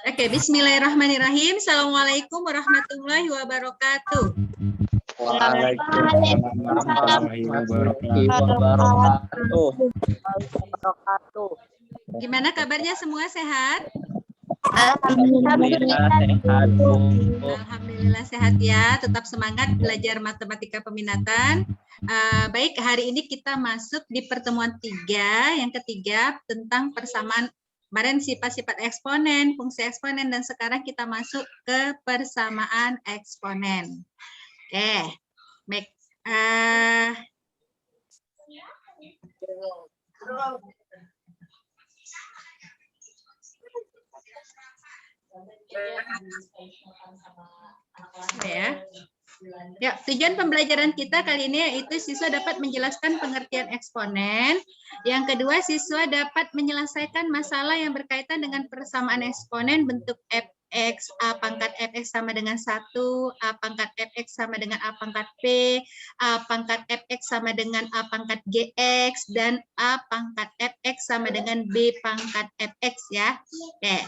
Oke, bismillahirrahmanirrahim. Assalamualaikum warahmatullahi wabarakatuh. Waalaikumsalam warahmatullahi wabarakatuh. Gimana kabarnya semua sehat? Alhamdulillah sehat, Bu. Alhamdulillah sehat ya. Tetap semangat belajar matematika peminatan. Baik, hari ini kita masuk di pertemuan yang ketiga tentang persamaan. Kemarin sifat-sifat eksponen, fungsi eksponen, dan sekarang kita masuk ke persamaan eksponen. Oke, baik. Ya, tujuan pembelajaran kita kali ini yaitu siswa dapat menjelaskan pengertian eksponen. Yang kedua, siswa dapat menyelesaikan masalah yang berkaitan dengan persamaan eksponen bentuk fx, a pangkat fx sama dengan 1, a pangkat fx sama dengan a pangkat p, a pangkat fx sama dengan a pangkat gx, dan a pangkat fx sama dengan b pangkat fx ya. Oke.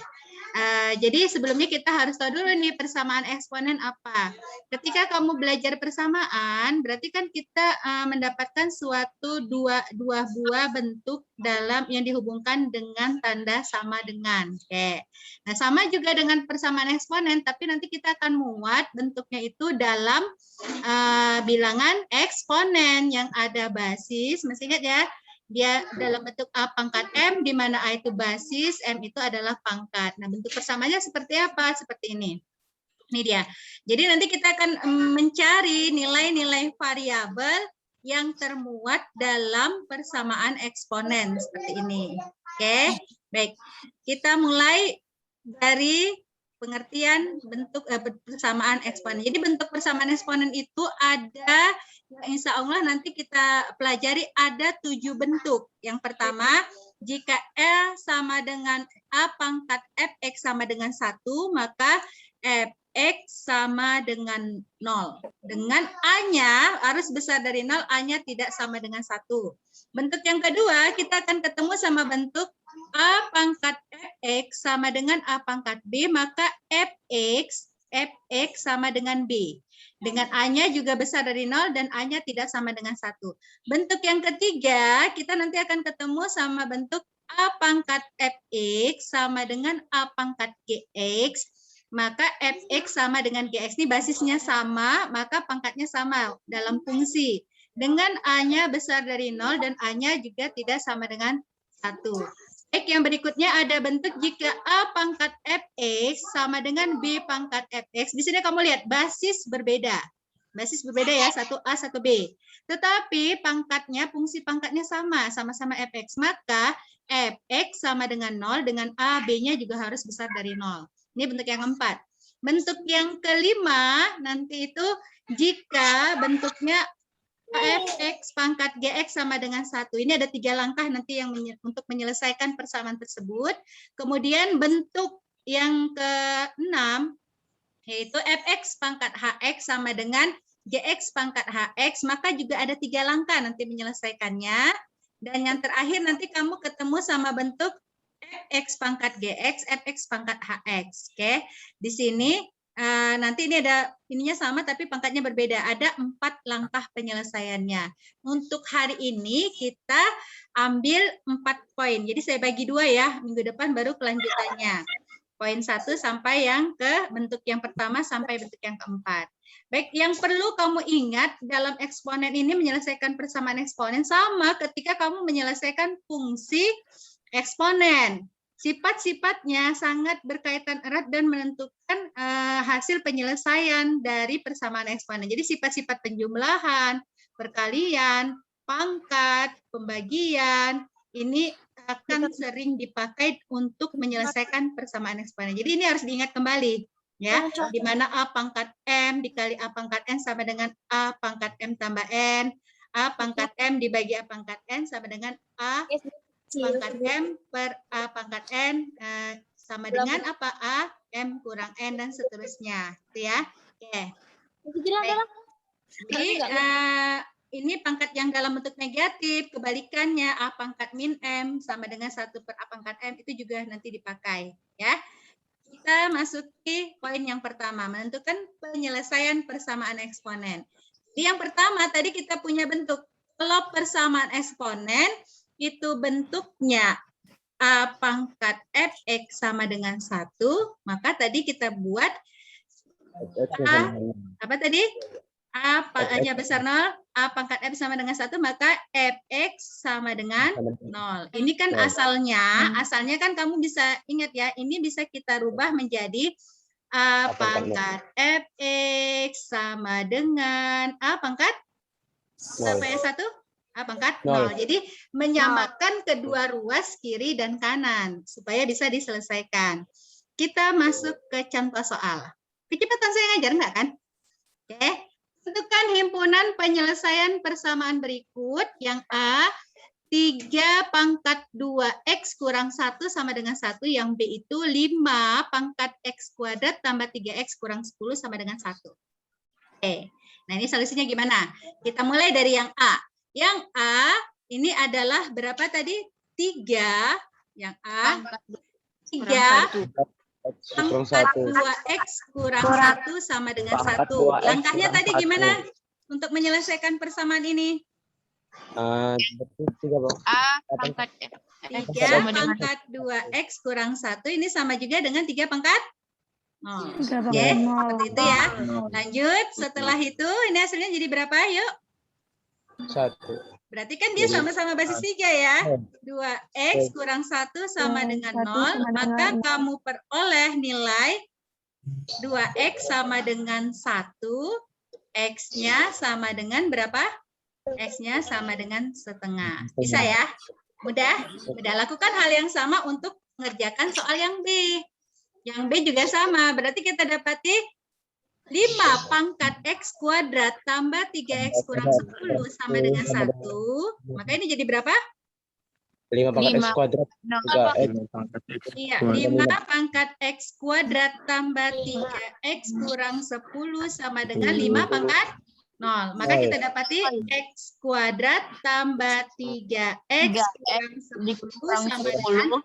Jadi sebelumnya kita harus tahu dulu nih persamaan eksponen apa. Ketika kamu belajar persamaan, berarti kan kita mendapatkan suatu dua buah bentuk dalam yang dihubungkan dengan tanda sama dengan. Oke. Nah, sama juga dengan persamaan eksponen, tapi nanti kita akan muat bentuknya itu dalam bilangan eksponen yang ada basis. Masih ingat ya? Dia dalam bentuk A pangkat M, di mana A itu basis, M itu adalah pangkat. Nah, bentuk persamaannya seperti apa? Seperti ini. Ini dia. Jadi nanti kita akan mencari nilai-nilai variabel yang termuat dalam persamaan eksponen seperti ini. Oke, baik. Kita mulai dari pengertian bentuk persamaan eksponen. Jadi bentuk persamaan eksponen itu ada, insya Allah nanti kita pelajari ada 7 bentuk. Yang pertama, jika L sama dengan A pangkat Fx sama dengan 1, maka Fx sama dengan 0. Dengan A-nya harus besar dari 0, A-nya tidak sama dengan 1. Bentuk yang kedua, kita akan ketemu sama bentuk A pangkat Fx sama dengan A pangkat B, maka Fx sama dengan B. Dengan A-nya juga besar dari 0 dan A-nya tidak sama dengan 1. Bentuk yang ketiga, kita nanti akan ketemu sama bentuk A pangkat Fx sama dengan A pangkat Gx, maka Fx sama dengan Gx. Ini basisnya sama, maka pangkatnya sama dalam fungsi. Dengan A-nya besar dari 0 dan A-nya juga tidak sama dengan 1. Baik, yang berikutnya ada bentuk jika A pangkat Fx sama dengan B pangkat Fx. Di sini kamu lihat basis berbeda. Basis berbeda ya, 1A, 1B. Tetapi pangkatnya, fungsi pangkatnya sama, sama-sama Fx. Maka Fx sama dengan 0, dengan A, B-nya juga harus besar dari 0. Ini bentuk yang keempat. Bentuk yang kelima, nanti itu jika bentuknya Fx pangkat Gx sama dengan 1. Ini ada 3 langkah nanti yang untuk menyelesaikan persamaan tersebut. Kemudian bentuk yang ke-6, yaitu Fx pangkat Hx sama dengan Gx pangkat Hx, maka juga ada 3 langkah nanti menyelesaikannya. Dan yang terakhir nanti kamu ketemu sama bentuk Fx pangkat Gx, Fx pangkat Hx. Oke, di sini nanti ini ada ininya sama tapi pangkatnya berbeda. Ada 4 langkah penyelesaiannya. Untuk hari ini kita ambil 4 poin. Jadi saya bagi 2 ya. Minggu depan baru kelanjutannya. Poin 1 sampai yang ke bentuk yang pertama sampai bentuk yang keempat. Baik, yang perlu kamu ingat dalam eksponen ini menyelesaikan persamaan eksponen sama ketika kamu menyelesaikan fungsi eksponen. Sifat-sifatnya sangat berkaitan erat dan menentukan hasil penyelesaian dari persamaan eksponen. Jadi sifat-sifat penjumlahan, perkalian, pangkat, pembagian, ini akan sering dipakai untuk menyelesaikan persamaan eksponen. Jadi ini harus diingat kembali, ya, di mana A pangkat M dikali A pangkat N sama dengan A pangkat M tambah N, A pangkat M dibagi A pangkat N sama dengan A pangkat M per A pangkat N sama dengan apa? A, M kurang N, dan seterusnya. Itu ya. Oke. Jadi ini pangkat yang dalam bentuk negatif, kebalikannya A pangkat min M sama dengan 1 per A pangkat M, itu juga nanti dipakai. Ya. kita masuki poin yang pertama, menentukan penyelesaian persamaan eksponen. Jadi yang pertama tadi kita punya bentuk. Kalau persamaan eksponen itu bentuknya A pangkat fx sama dengan 1, maka tadi kita buat A, apa tadi? A nya besar 0, A pangkat F sama dengan 1, maka Fx sama dengan 0. Ini kan asalnya kan kamu bisa ingat ya, ini bisa kita rubah menjadi A pangkat Fx sama dengan A pangkat apa ya 1? A pangkat 0. Jadi menyamakan kedua ruas kiri dan kanan supaya bisa diselesaikan. Kita masuk ke contoh soal. Kecepatan saya ngajar enggak kan? Oke. Tentukan himpunan penyelesaian persamaan berikut. Yang A, 3 pangkat 2x kurang 1 sama dengan 1. Yang B itu 5 pangkat x kuadrat tambah 3x kurang 10 sama dengan 1. Oke, nah ini solusinya gimana? Kita mulai dari yang A. Yang A, ini adalah berapa tadi? 3. Yang A, 3 pangkat 2x kurang 1 sama dengan 1. Langkahnya tadi gimana untuk menyelesaikan persamaan ini? 3 pangkat 3 pangkat 2x kurang 1 ini sama juga dengan 3 pangkat 0. Oke, seperti itu ya. Lanjut, setelah itu ini hasilnya jadi berapa? Yuk. 1. Berarti kan dia sama-sama basis 3 ya. 2x kurang 1 sama dengan 0, maka kamu peroleh nilai 2x sama dengan 1, x-nya sama dengan berapa? X-nya sama dengan setengah. Bisa ya? Mudah? Mudah. Lakukan hal yang sama untuk mengerjakan soal yang B. Yang B juga sama, berarti kita dapati 5 pangkat x kuadrat tambah 3x kurang 10 sama dengan 1. Maka ini jadi berapa? 5 pangkat x kuadrat. Iya, 5 pangkat x kuadrat tambah 3x kurang 10 sama dengan 5 pangkat 0. Maka kita dapati x kuadrat tambah 3x kurang 10 sama dengan 0.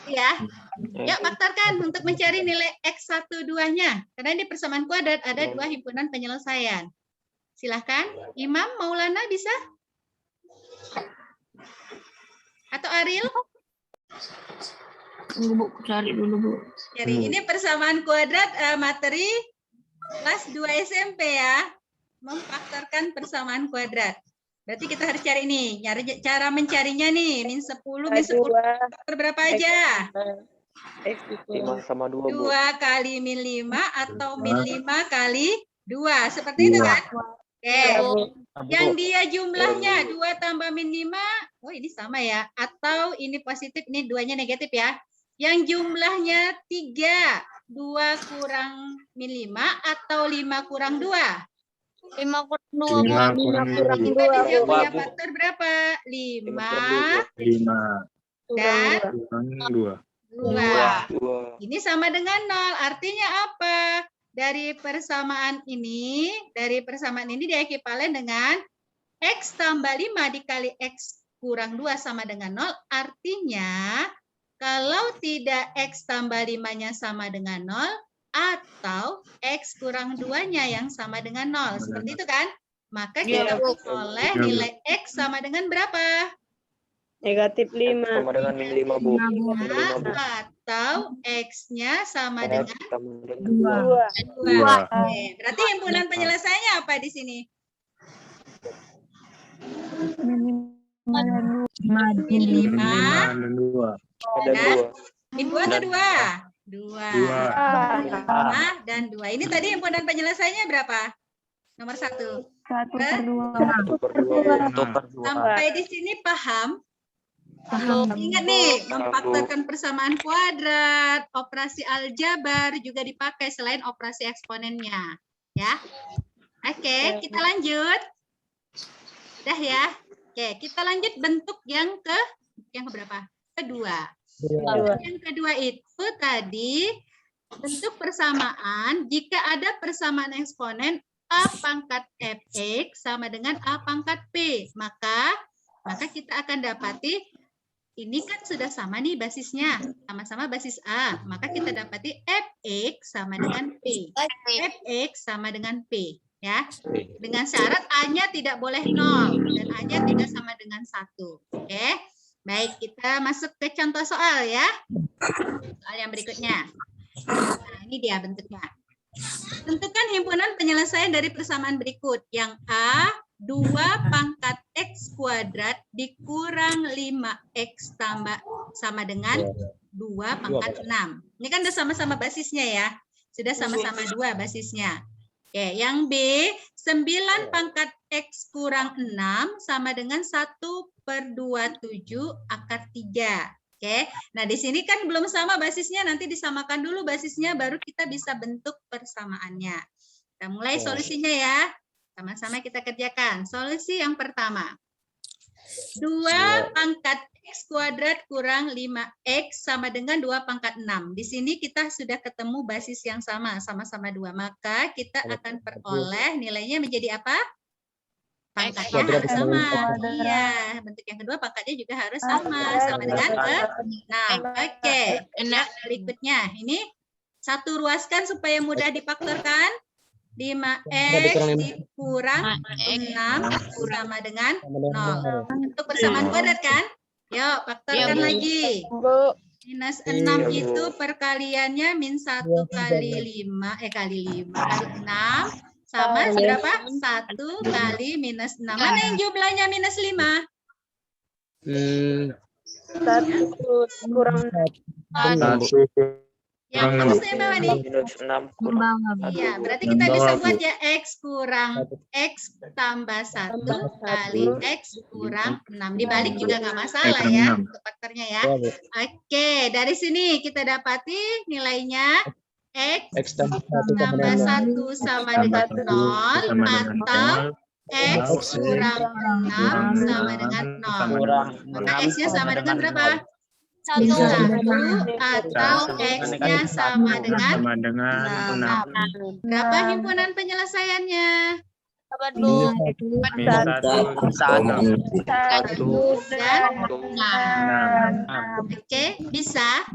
Ya. Yuk faktorkan untuk mencari nilai X12-nya. Karena ini persamaan kuadrat ada 2 himpunan penyelesaian. Silahkan. Imam, Maulana bisa? Atau Ariel? Bu, cari dulu, Bu. Jadi ini persamaan kuadrat materi kelas 2 SMP ya. Memfaktorkan persamaan kuadrat. Berarti kita harus cari nih, cara mencarinya nih, min 10 faktor berapa aja? 5 sama 2, Bu. 2 kali min 5 atau min 5 kali 2. Seperti itu kan? Oke. Yang dia jumlahnya 2 tambah min 5, oh ini sama ya. Atau ini positif, ini 2-nya negatif ya. Yang jumlahnya 3, 2 kurang min 5 atau 5 kurang 2? 5 kurang 2. 5 kurang 2. Kita dia punya faktor berapa? 5 dan 2. Ini sama dengan 0. Artinya apa? Dari persamaan ini dia ekivalen dengan x tambah 5 dikali x kurang 2 sama dengan 0. Artinya kalau tidak x tambah 5-nya sama dengan 0, atau X kurang 2-nya yang sama dengan 0. Seperti itu kan? Maka kita oleh nilai X sama dengan berapa? Negatif 5. Sama dengan min 5, Bu. Atau X-nya sama dengan 2. Oke. Berarti himpunan penyelesaiannya apa di sini? Min 5 dan 2. Min 2 atau 2? 2. 5 dan 2. Ini tadi himpunan penyelesaiannya berapa? Nomor 1. 1/2. Sampai di sini paham? Ingat nih, memfaktorkan persamaan kuadrat, operasi aljabar juga dipakai selain operasi eksponennya. Ya. Oke, kita lanjut. Udah ya. Oke, kita lanjut bentuk yang berapa? Kedua. Yang kedua itu tadi bentuk persamaan jika ada persamaan eksponen A pangkat fx sama dengan A pangkat p, maka kita akan dapati ini kan sudah sama nih basisnya, sama-sama basis A. Maka kita dapati Fx sama dengan P. Fx sama dengan P. Ya, dengan syarat A-nya tidak boleh 0 dan A-nya tidak sama dengan 1. Oke, baik, kita masuk ke contoh soal ya. Soal yang berikutnya. Nah, ini dia bentuknya. Tentukan himpunan penyelesaian dari persamaan berikut. Yang A, 2 pangkat X kuadrat dikurang 5X tambah sama dengan 2 pangkat 6. Ini kan udah sama-sama basisnya ya. Sudah sama-sama 2 basisnya. Oke, yang B, 9 pangkat X kurang 6 sama dengan 1/27 akar 3. Oke, nah di sini kan belum sama basisnya, nanti disamakan dulu basisnya, baru kita bisa bentuk persamaannya. Kita mulai solusinya ya. Sama-sama kita kerjakan. Solusi yang pertama. 2 pangkat X kuadrat kurang 5X sama dengan 2 pangkat 6. Di sini kita sudah ketemu basis yang sama, sama-sama 2. Maka kita akan peroleh nilainya menjadi apa? Pangkatnya harus sama. Iya, bentuk yang kedua pangkatnya juga harus sama dengan ke-6. Oke, nah berikutnya. Ini satu ruaskan supaya mudah difaktorkan. 5X dikurang 6 sama dengan 0. Untuk persamaan kuadrat kan? Yuk, faktorkan lagi. Minus 6 itu perkaliannya min 1 kali 5 kali 6 sama berapa? 1 kali minus 6. Mana yang jumlahnya minus 5? 1 kurang 1 Yang maksudnya bawah nih? Minus 6 kurang. Iya, berarti kita bisa buat ya X kurang X tambah 1 kali X kurang 6. Dibalik juga nggak masalah ya untuk faktornya ya. Oke, dari sini kita dapati nilainya X tambah 1 sama dengan 0 atau X kurang 6 sama dengan 0. Maka X-nya sama dengan berapa? 1 atau X-nya sama dengan 6. Berapa himpunan penyelesaiannya? Oke, bisa.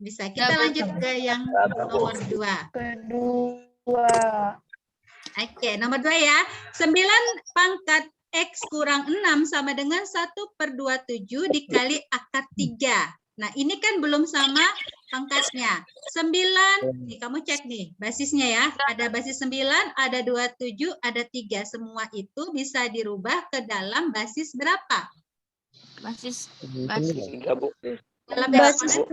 Kita lanjut ke yang nomor 2. Oke, nomor 2 ya. 9 pangkat X kurang 6 sama dengan 1/27 dikali akar 3. Nah, ini kan belum sama pangkatnya. 9, nih kamu cek nih basisnya ya. Ada basis 9, ada 27, ada 3. Semua itu bisa dirubah ke dalam basis berapa? Basis 3, Bu. Dalam basis 3,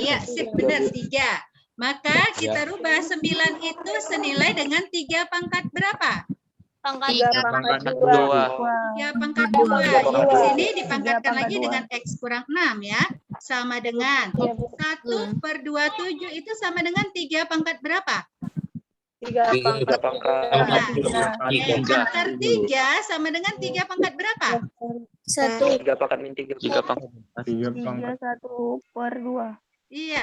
ya, sip, benar 3. Maka kita rubah 9 itu senilai dengan 3 pangkat berapa? pangkat 2. 3 pangkat 2. Di sini dipangkatkan lagi dengan X kurang 6 ya. Sama dengan 1/27 itu sama dengan 3 pangkat berapa? 3 pangkat. Akar 3 sama dengan 3 pangkat berapa? 1 3 pangkat min 3. 3 pangkat. 1/2. Iya,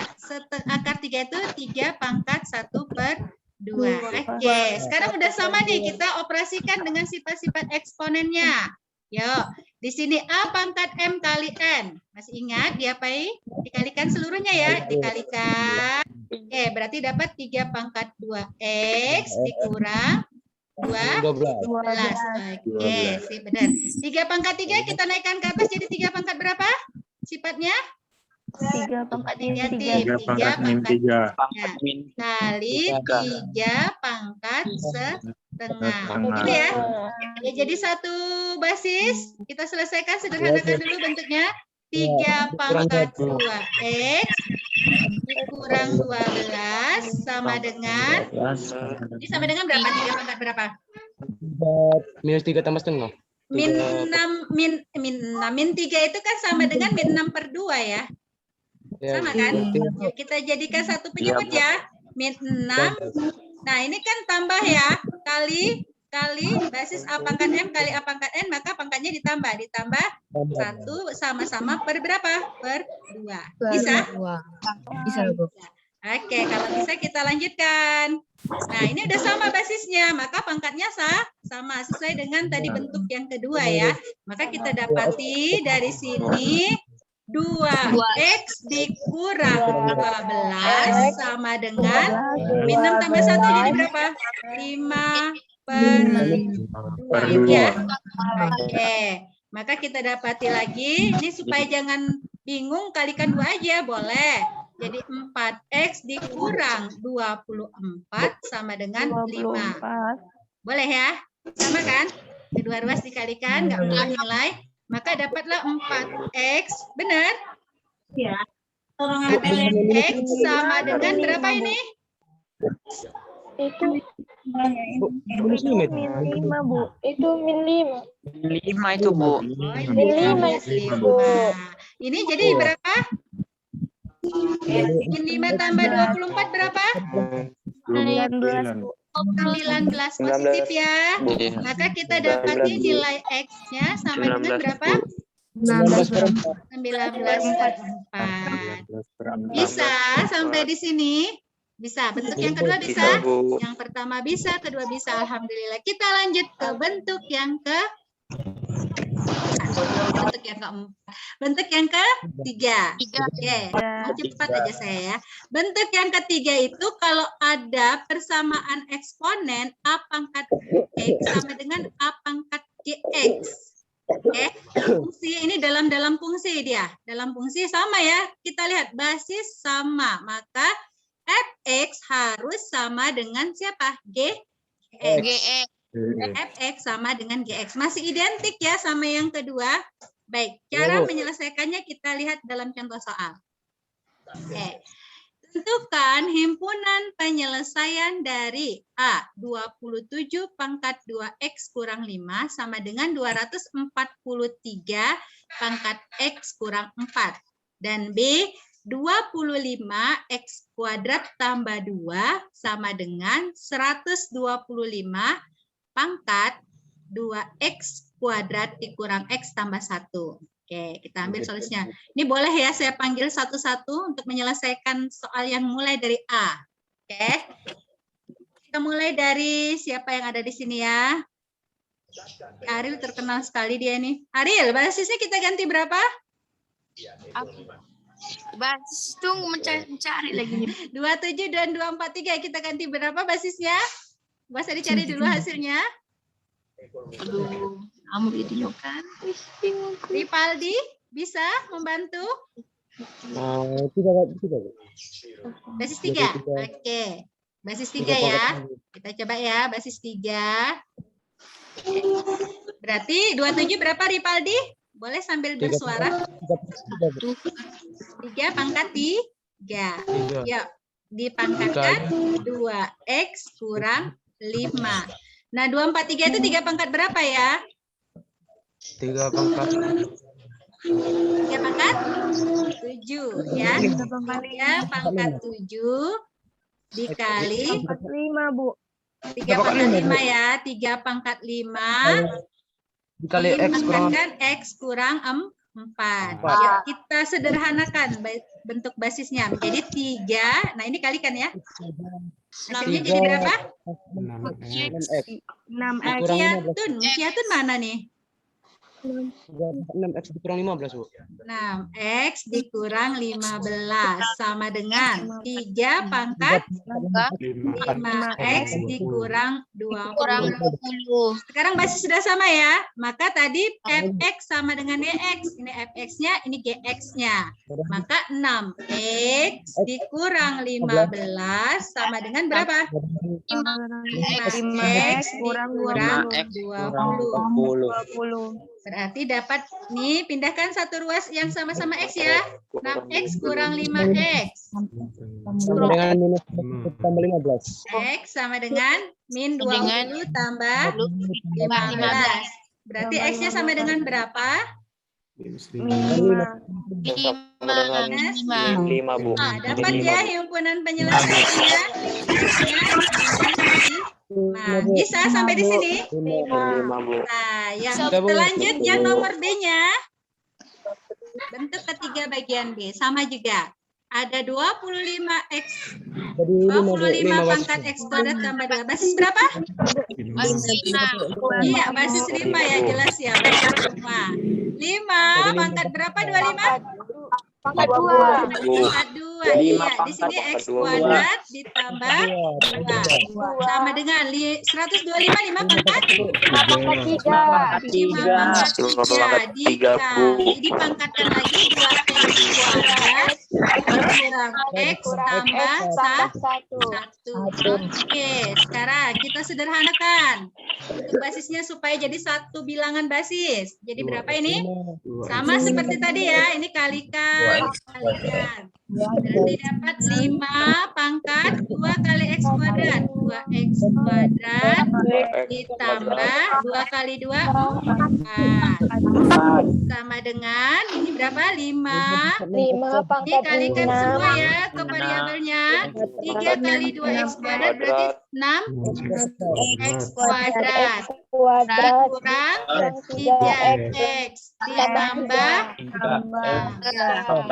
akar 3 itu 3 pangkat 1/2. Oke, sekarang udah sama nih, kita operasikan dengan sifat-sifat eksponennya. Yuk, di sini A pangkat M kali N. Masih ingat diapain? Dikalikan seluruhnya ya, dikalikan. Oke, berarti dapat 3 pangkat 2X dikurang 12. Oke, sih benar. 3 pangkat 3 kita naikkan ke atas jadi 3 pangkat berapa? Sifatnya? 3 pangkat negatif. 3 pangkat 3 kali 3 pangkat setengah. Gitu ya. Ya, jadi satu basis kita selesaikan, sederhanakan dulu bentuknya. 3 pangkat 2X dikurang 12 sama dengan ini sama dengan berapa? 3 pangkat berapa? Minus 3 tambah setengah. Min 3 itu kan sama dengan min 6/2 ya. Sama kan? Ya, kita jadikan satu penyebut ya. Min 6. Nah, ini kan tambah ya. Kali basis A pangkat M kali A pangkat N, maka pangkatnya ditambah. Ditambah 1 sama-sama per berapa? Per 2. Bisa? Bisa, Bu. Oke, kalau bisa kita lanjutkan. Nah, ini udah sama basisnya, maka pangkatnya sama sesuai dengan tadi bentuk yang kedua ya. Maka kita dapati dari sini 2x dikurang 12 sama dengan min 6 tambah 1 jadi berapa? 5/2 ya. Oke, maka kita dapati lagi, ini supaya jangan bingung kalikan 2 aja boleh. Jadi 4x dikurang 24 sama dengan 5. Boleh ya? Sama kan? Kedua ruas dikalikan, nggak berubah nilai. Maka dapatlah 4x. Benar? Ya. 4x sama dengan berapa ini? Itu min 5, Bu. Itu min 5. 5 itu, Bu. Min 5 itu, Bu. Ini jadi berapa? Min 5 tambah 24 berapa? 19, Bu. 19 positif ya. Maka kita dapatnya nilai X-nya sama dengan berapa? 19/4. Bisa sampai di sini? Bisa. Bentuk yang kedua bisa? Yang pertama bisa, kedua bisa. Alhamdulillah. Kita lanjut ke bentuk yang bentuk yang keempat. Bentuk yang ketiga. Oke, mau cepat aja saya ya. Bentuk yang ketiga itu kalau ada persamaan eksponen A pangkat X sama dengan A pangkat GX. Oke, fungsi ini dalam fungsi dia. Dalam fungsi sama ya. Kita lihat basis sama, maka fx harus sama dengan siapa? GX. Fx sama dengan Gx. Masih identik ya sama yang kedua. Baik, cara menyelesaikannya kita lihat dalam contoh soal. Oke. Tentukan himpunan penyelesaian dari A 27 pangkat 2x kurang 5 sama dengan 243 pangkat x kurang 4. Dan B 25x kuadrat tambah 2 sama dengan 125 pangkat 2x kuadrat dikurang x tambah 1. Oke, kita ambil solusinya. Ini boleh ya saya panggil satu-satu untuk menyelesaikan soal yang mulai dari A. Oke. Kita mulai dari siapa yang ada di sini ya? Ariel terkenal sekali dia nih. Ariel, basisnya kita ganti berapa? Basis tunggu mencari lagi. 27 dan 243 kita ganti berapa basisnya? Bisa dicari dulu hasilnya. Aduh, kamu video kan? Ripaldi bisa membantu? Basis 3. Oke. Basis 3 ya. Kita coba ya, basis 3. Berarti 27 berapa Ripaldi? Boleh sambil bersuara. 3 pangkat 3. Yuk, dipangkatkan 2x kurang 5. Nah, 243 itu 3 pangkat berapa ya? 3 pangkat 7 ya. 3 pangkat 7 dikali 5, Bu. 3 pangkat 5 ya. 3 pangkat 5 dikali x kurang 4. Yuk, kita sederhanakan bentuk basisnya menjadi 3. Nah, ini kalikan ya. Hasilnya jadi berapa? 6x. Musyatun mana nih? 6x dikurang 15, Bu. 6x dikurang 15 sama dengan 3 pangkat 5x dikurang 20. Sekarang basis sudah sama ya. Maka tadi fx sama dengan gx. Ini fx-nya, ini gx-nya. Maka 6x dikurang 15 sama dengan berapa? 5x dikurang 20. Berarti dapat nih, pindahkan satu ruas yang sama-sama x ya. 6x kurang 5x. Sama dengan minus tambah 15. X sama dengan min 20 tambah 15. Berarti x-nya sama dengan berapa? 5. Bu. Nah, dapat ya himpunan penyelesaiannya. Nah, bisa sampai di sini? 5, Bu. Nah, yang selanjut yang nomor B-nya. Bentuk ketiga bagian B. Sama juga. Ada 25x. Jadi 25 pangkat x kuadrat tambah 2. Basis berapa? Basis 5. Iya, basis 5 ya, jelas ya. Basis 5 pangkat berapa? 25? Pangkat 2. Pangkat 2. Iya, di sini x kuadrat ditambah 2. Sama dengan 125 5 pangkat 3. 5 pangkat 3. Dipangkatkan lagi 2x kuadrat kurang x tambah 1. Oke, sekarang kita sederhanakan untuk basisnya supaya jadi satu bilangan basis. Jadi berapa ini? Sama seperti tadi ya. Ini kalikan. Berarti dapat 5 pangkat 2 kali x kuadrat. 2x kuadrat ditambah 2 kali 2 4. Sama dengan ini berapa? 5. 5 pangkat Dikalikan 6. semua ya ke variabelnya. 3 kali 2x kuadrat berarti 6x kuadrat. Kurang 3x ditambah. Nah,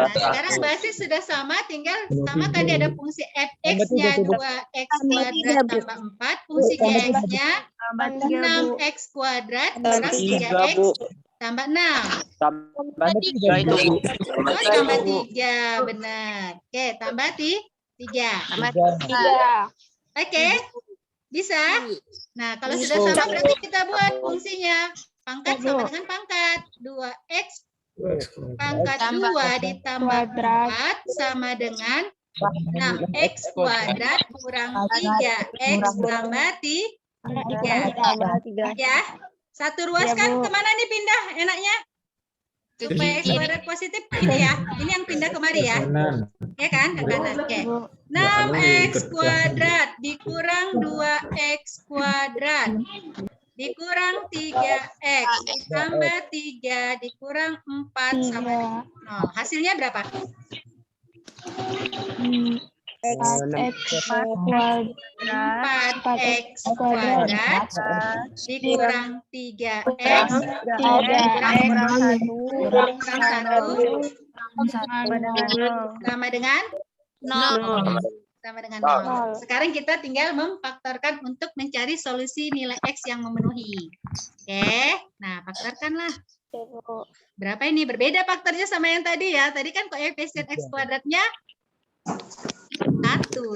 sekarang basis sudah sama, tinggal sama tadi ada fungsi fx-nya 2x kuadrat tambah 4, fungsi gx-nya 6x kuadrat kurang 3x tambah 6. Tambah 3 itu, Bu. Oh, tambah 3, benar. Oke, tambah 3. Oke, bisa? Nah, kalau sudah sama berarti kita buat fungsinya. Pangkat sama dengan pangkat. 2x pangkat 2 ditambah 4 sama dengan 6x kuadrat kurang 3x tambah 3. Ya, satu ruas kan kemana nih pindah enaknya? Supaya x kuadrat positif ini ya. Ini yang pindah kemari ya. Ya kan, ke kanan. Oke. 6x kuadrat dikurang 2x kuadrat dikurang 3x ditambah 3 dikurang 4 sama dengan 0. Hasilnya berapa? X kuadrat 4x kuadrat dikurang 3x kurang 1 sama dengan 0. Sama dengan 0. Sekarang kita tinggal memfaktorkan untuk mencari solusi nilai x yang memenuhi. Oke, nah faktorkanlah. Berapa ini? Berbeda faktornya sama yang tadi ya. Tadi kan koefisien x kuadratnya 1.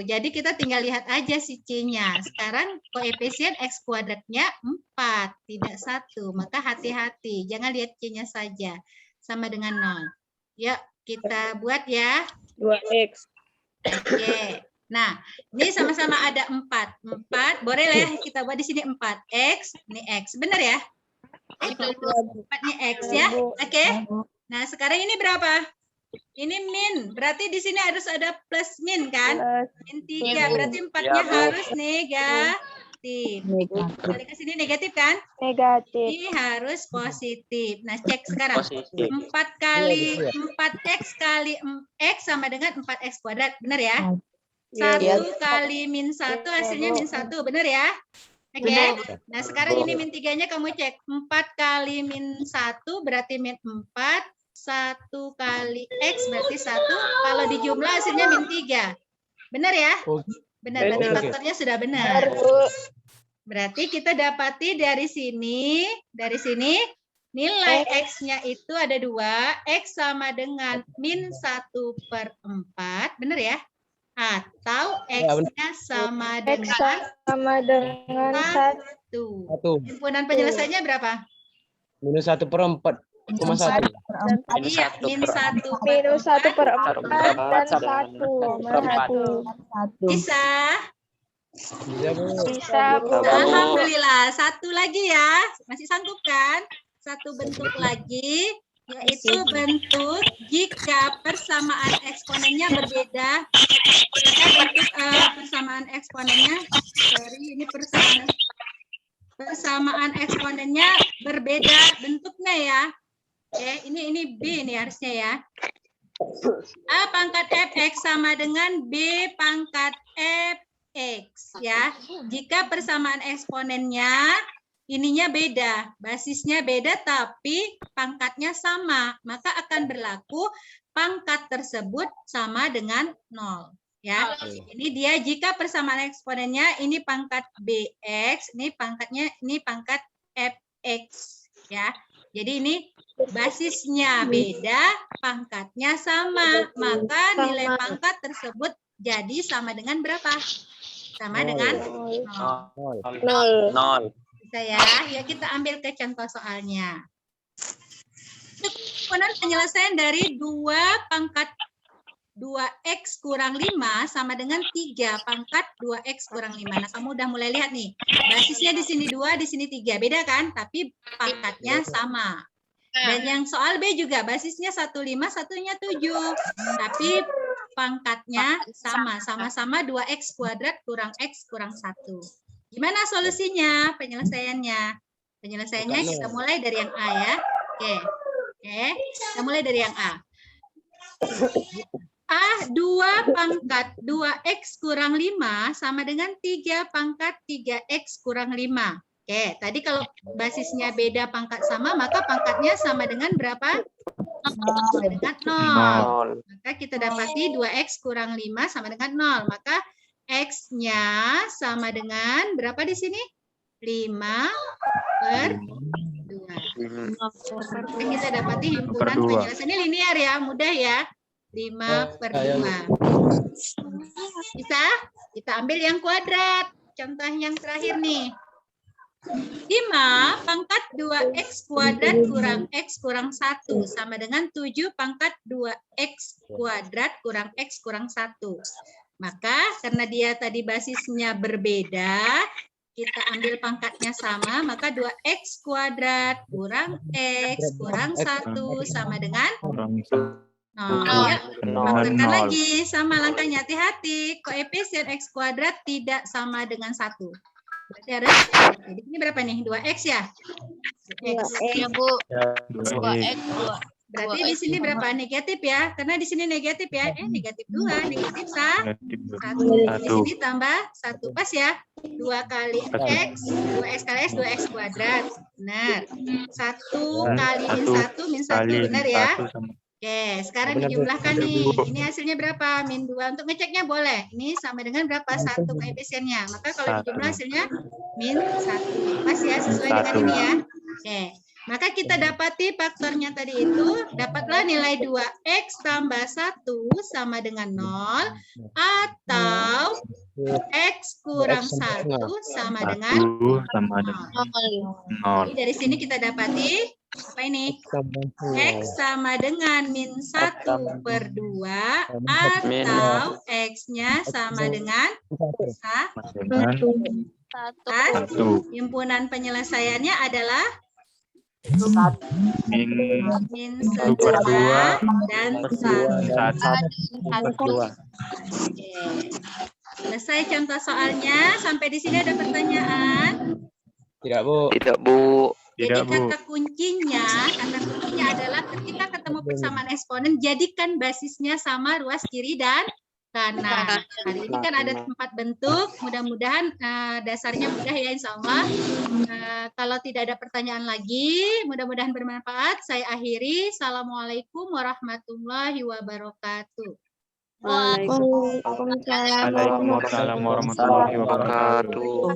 Jadi kita tinggal lihat aja si C-nya. Sekarang koefisien x kuadratnya 4, tidak 1. Maka hati-hati, jangan lihat C-nya saja. Sama dengan 0. Yuk, kita buat ya. 2x. Oke. Nah, ini sama-sama ada 4. 4, boleh lah ya kita buat di sini 4x, ini x. Benar ya? 4 ini x ya. Oke. Nah, sekarang ini berapa? Ini min. Berarti di sini harus ada plus min kan? Min 3. Berarti 4-nya harus negatif. Kali ke sini negatif kan? Negatif. Ini harus positif. Nah, cek sekarang. Positif. 4 kali 4x kali x sama dengan 4x kuadrat. Benar ya? 1 kali min 1 hasilnya min 1. Benar ya? Oke. Nah, sekarang ini min 3-nya kamu cek. 4 kali min 1 berarti min 4. 1 kali x berarti 1. Kalau dijumlah hasilnya min 3. Benar ya? Benar. Berarti faktornya sudah benar. Berarti kita dapati dari sini nilai x-nya itu ada 2. X sama dengan min 1/4. Benar ya? Atau x-nya sama dengan 1. Himpunan penyelesaiannya berapa? Minus 1/4. Iya, min 1/4 dan 1. Bisa? Bisa, Bu. Alhamdulillah. Satu lagi ya. Masih sanggup kan? Satu bentuk lagi, yaitu bentuk jika persamaan eksponennya berbeda. Bentuk persamaan eksponennya, ini persamaan eksponennya berbeda bentuknya ya. Oke, ini B ini harusnya ya. A pangkat fx sama dengan B pangkat fx ya. Jika persamaan eksponennya ininya beda, basisnya beda tapi pangkatnya sama, maka akan berlaku pangkat tersebut sama dengan 0. Ya, ini dia jika persamaan eksponennya ini pangkat bx, ini pangkatnya ini pangkat fx ya. Jadi ini basisnya beda, pangkatnya sama, maka nilai pangkat tersebut jadi sama dengan berapa? Sama dengan 0. 0. Bisa ya? Ya kita ambil ke contoh soalnya. Kemudian penyelesaian dari 2 pangkat 2x kurang 5 sama dengan 3 pangkat 2x kurang 5. Nah, kamu udah mulai lihat nih. Basisnya di sini 2, di sini 3. Beda kan? Tapi pangkatnya sama. Dan yang soal B juga basisnya 1, 5, satunya 7. Tapi pangkatnya sama. Sama-sama 2x kuadrat kurang x kurang 1. Gimana solusinya? Penyelesaiannya. Penyelesaiannya kita mulai dari yang A ya. Oke. Kita mulai dari yang A. 2 pangkat 2x kurang 5 sama dengan 3 pangkat 3x kurang 5. Oke, tadi kalau basisnya beda pangkat sama, maka pangkatnya sama dengan berapa? Sama dengan 0. Maka kita dapati 2x kurang 5 sama dengan 0. Maka x-nya sama dengan berapa di sini? 5/2. Kita dapati himpunan penyelesaian. Ini linear ya, mudah ya. 5/2. Bisa? Kita ambil yang kuadrat. Contoh yang terakhir nih. 5 pangkat 2x kuadrat kurang x kurang 1 sama dengan 7 pangkat 2x kuadrat kurang x kurang 1. Maka karena dia tadi basisnya berbeda, kita ambil pangkatnya sama, maka 2x kuadrat kurang x kurang 1 sama dengan 0. Ya, faktorkan lagi sama langkahnya. Hati-hati, koefisien x kuadrat tidak sama dengan 1. Berarti harus, jadi ini berapa nih? 2x ya? X. Ya, Bu. 2x. Berarti di sini berapa? Negatif ya? Karena di sini negatif ya. Negatif 2, negatif 1. Di sini tambah 1 pas ya. 2 kali x, 2x kali x, 2x kuadrat. Benar. 1 kali min 1, benar ya? Oke, sekarang dijumlahkan nih. Ini hasilnya berapa? Min 2. Untuk ngeceknya boleh. Ini sama dengan berapa? 1 koefisiennya. Maka kalau dijumlah hasilnya min 1. Pas ya, sesuai dengan ini ya. Oke. Maka kita dapati faktornya tadi itu, dapatlah nilai 2x tambah 1 sama dengan 0, atau x kurang 1 sama dengan 0. Jadi dari sini kita dapati, apa ini? X sama dengan min 1/2, atau x-nya sama dengan 1. Himpunan penyelesaiannya adalah min 1/2 dan 1/2. Selesai contoh soalnya. Sampai di sini ada pertanyaan? Tidak, Bu. Tidak, Bu. Jadi kata kuncinya adalah ketika ketemu persamaan eksponen, jadikan basisnya sama ruas kiri dan kanan. Hari ini kan ada 4 bentuk, mudah-mudahan dasarnya mudah ya insya Allah. Kalau tidak ada pertanyaan lagi, mudah-mudahan bermanfaat. Saya akhiri. Assalamualaikum warahmatullahi wabarakatuh. Waalaikumsalam warahmatullahi wabarakatuh.